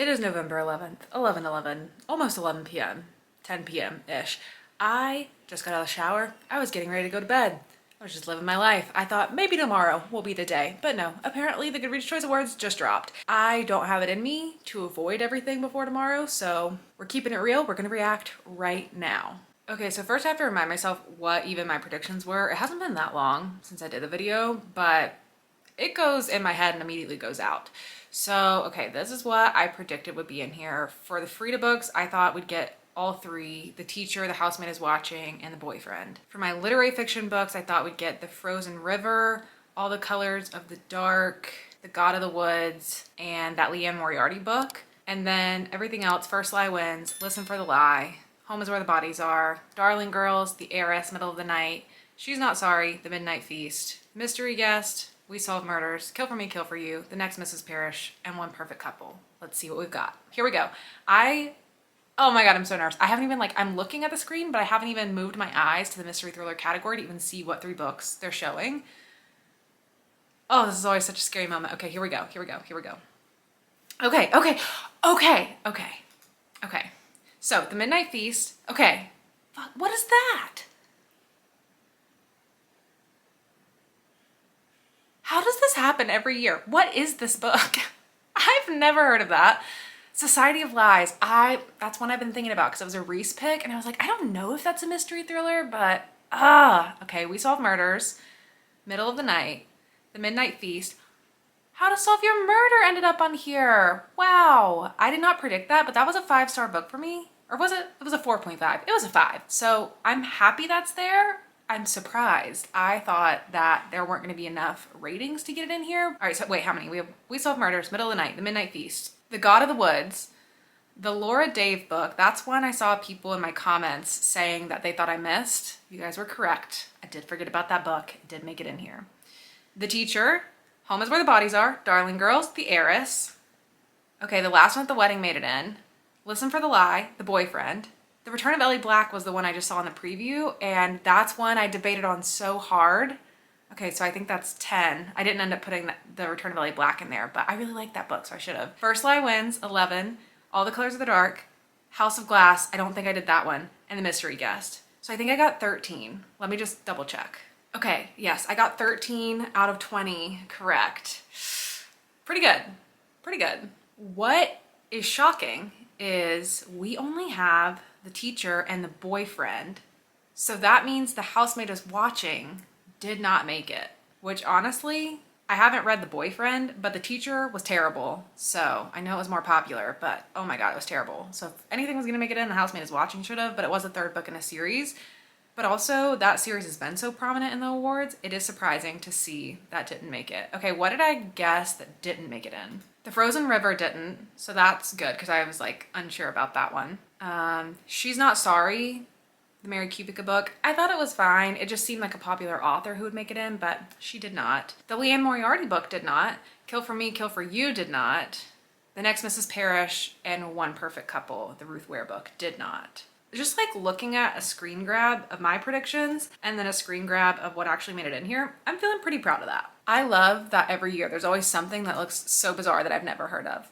It is November 11th, 11:11, almost 11 p.m., 10 p.m.-ish. I just got out of the shower. I was getting ready to go to bed. I was just living my life. I thought maybe tomorrow will be the day, but no, apparently the Goodreads Choice Awards just dropped. I don't have it in me to avoid everything before tomorrow, so we're keeping it real. We're gonna react right now. Okay, so first I have to remind myself what even my predictions were. It hasn't been that long since I did the video, but it goes in my head and immediately goes out. So, okay, this is what I predicted would be in here. For the Frida books, I thought we'd get all three: The Teacher, The Housemaid is Watching, and The Boyfriend. For my literary fiction books, I thought we'd get The Frozen River, All the Colors of the Dark, The God of the Woods, and that Leanne Moriarty book. And then everything else: First Lie Wins, Listen for the Lie, Home is Where the Bodies Are, Darling Girls, The Heiress, Middle of the Night, She's Not Sorry, The Midnight Feast, Mystery Guest, We Solve Murders, Kill for Me, Kill for You, The Next Mrs. Parrish, and One Perfect Couple. Let's see what we've got. Here we go. Oh my God, I'm so nervous. I haven't even I'm looking at the screen, but I haven't even moved my eyes to the mystery thriller category to even see what three books they're showing. Oh, this is always such a scary moment. Okay, here we go. Okay. So, The Midnight Feast. Okay. Fuck, what is that? How does this happen every year? What is this book? I've never heard of that. Society of Lies. That's one I've been thinking about because it was a Reese pick, and I was like, I don't know if that's a mystery thriller, but okay. We Solve Murders, Middle of the Night, The Midnight Feast. How to Solve Your Murder ended up on here. Wow. I did not predict that, but that was a 5-star book for me. Or was it? It was a 4.5. It was a 5. So I'm happy that's there. I'm surprised. I thought that there weren't going to be enough ratings to get it in here. All right, so wait, how many? We have We Solve Murders, Middle of the Night, The Midnight Feast, The God of the Woods, the Laura Dave book. That's one I saw people in my comments saying that they thought I missed. You guys were correct. I did forget about that book. It did make it in here. The Teacher, Home is Where the Bodies Are, Darling Girls, The Heiress. Okay, the last one at the wedding made it in. Listen for the Lie, The Boyfriend. The Return of Ellie Black was the one I just saw in the preview, and that's one I debated on so hard. Okay, so I think that's 10. I didn't end up putting the Return of Ellie Black in there, but I really like that book, so I should have. First Lie Wins, 11. All the Colors of the Dark, House of Glass. I don't think I did that one. And The Mystery Guest. So I think I got 13. Let me just double check. Okay, yes, I got 13 out of 20 correct. Pretty good. Pretty good. What is shocking is we only have The Teacher and The Boyfriend. So that means The Housemaid is Watching did not make it, which honestly, I haven't read The Boyfriend, but The Teacher was terrible. So I know it was more popular, but oh my God, it was terrible. So if anything was gonna make it in, The Housemaid is Watching should have, but it was the third book in a series. But also that series has been so prominent in the awards, it is surprising to see that didn't make it. Okay, what did I guess that didn't make it in? The Frozen River didn't, so that's good because I was unsure about that one. She's Not Sorry, the Mary Kubica book. I thought it was fine. It just seemed like a popular author who would make it in, but she did not. The Leanne Moriarty book did not. Kill for Me, Kill for You did not. The Next Mrs. Parrish and One Perfect Couple, the Ruth Ware book, did not. Just looking at a screen grab of my predictions and then a screen grab of what actually made it in here, I'm feeling pretty proud of that. I love that every year there's always something that looks so bizarre that I've never heard of.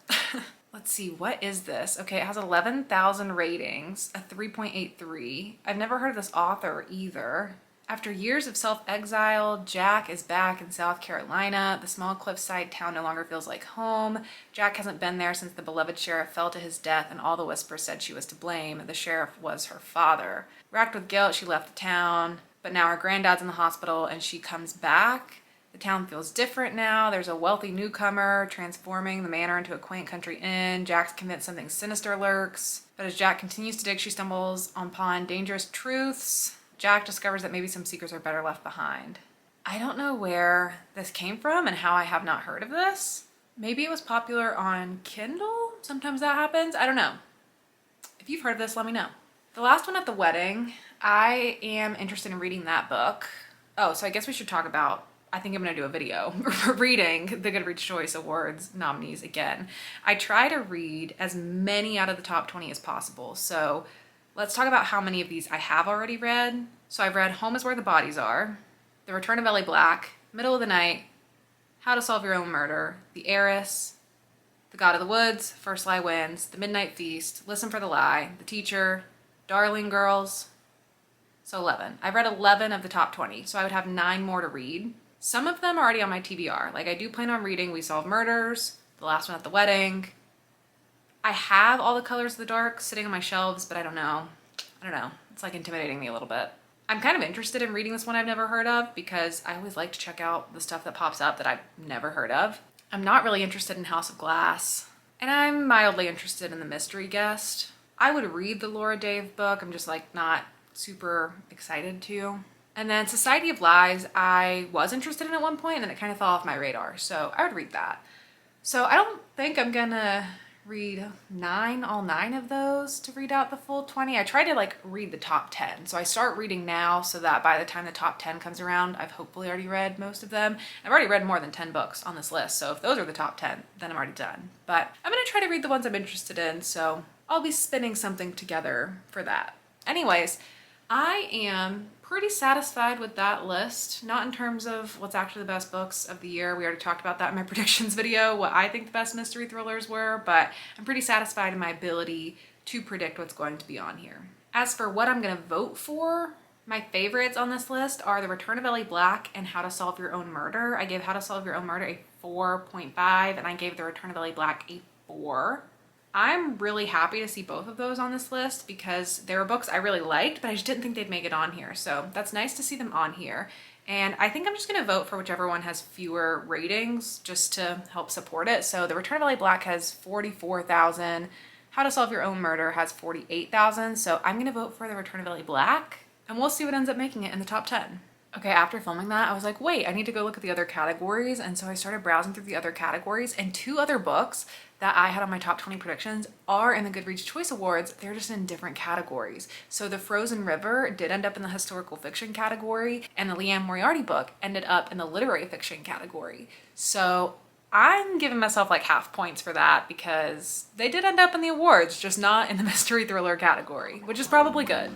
Let's see, what is this? Okay, it has 11,000 ratings, a 3.83. I've never heard of this author either. After years of self-exile, Jack is back in South Carolina. The small cliffside town no longer feels like home. Jack hasn't been there since the beloved sheriff fell to his death and all the whispers said she was to blame. The sheriff was her father. Racked with guilt, she left the town, but now her granddad's in the hospital and she comes back. The town feels different now. There's a wealthy newcomer transforming the manor into a quaint country inn. Jack's convinced something sinister lurks, but as Jack continues to dig, she stumbles upon dangerous truths. Jack discovers that maybe some secrets are better left behind. I don't know where this came from and how I have not heard of this. Maybe it was popular on Kindle? Sometimes that happens. I don't know. If you've heard of this, let me know. The last one at the wedding, I am interested in reading that book. Oh, so I guess we should talk about, I think I'm going to do a video reading the Goodreads Choice Awards nominees again. I try to read as many out of the top 20 as possible. So let's talk about how many of these I have already read. So I've read Home is Where the Bodies Are, The Return of Ellie Black, Middle of the Night, How to Solve Your Own Murder, The Heiress, The God of the Woods, First Lie Wins, The Midnight Feast, Listen for the Lie, The Teacher, Darling Girls. So 11. I've read 11 of the top 20, so I would have 9 more to read. Some of them are already on my TBR. Like, I do plan on reading We Solve Murders, The Last One at the Wedding. I have All the Colors of the Dark sitting on my shelves, but I don't know. It's like intimidating me a little bit. I'm kind of interested in reading this one I've never heard of because I always like to check out the stuff that pops up that I've never heard of. I'm not really interested in House of Glass, and I'm mildly interested in The Mystery Guest. I would read the Laura Dave book. I'm just like not super excited to. And then Society of Lies, I was interested in at one point and then it kind of fell off my radar. So I would read that. So I don't think I'm gonna read all 9 of those to read out the full 20. I try to like read the top 10. So I start reading now so that by the time the top 10 comes around, I've hopefully already read most of them. I've already read more than 10 books on this list. So if those are the top 10, then I'm already done. But I'm gonna try to read the ones I'm interested in. So I'll be spinning something together for that. Anyways, I am pretty satisfied with that list. Not in terms of what's actually the best books of the year. We already talked about that in my predictions video, what I think the best mystery thrillers were, but I'm pretty satisfied in my ability to predict what's going to be on here. As for what I'm gonna vote for, my favorites on this list are The Return of Ellie Black and How to Solve Your Own Murder. I gave How to Solve Your Own Murder a 4.5 and I gave The Return of Ellie Black a 4. I'm really happy to see both of those on this list because they were books I really liked, but I just didn't think they'd make it on here. So that's nice to see them on here. And I think I'm just gonna vote for whichever one has fewer ratings just to help support it. So The Return of Ellie Black has 44,000. How to Solve Your Own Murder has 48,000. So I'm gonna vote for The Return of Ellie Black and we'll see what ends up making it in the top 10. Okay, after filming that, I was like, wait, I need to go look at the other categories. And so I started browsing through the other categories and 2 other books that I had on my top 20 predictions are in the Goodreads Choice Awards. They're just in different categories. So The Frozen River did end up in the historical fiction category and the Leanne Moriarty book ended up in the literary fiction category. So I'm giving myself like half points for that because they did end up in the awards, just not in the mystery thriller category, which is probably good.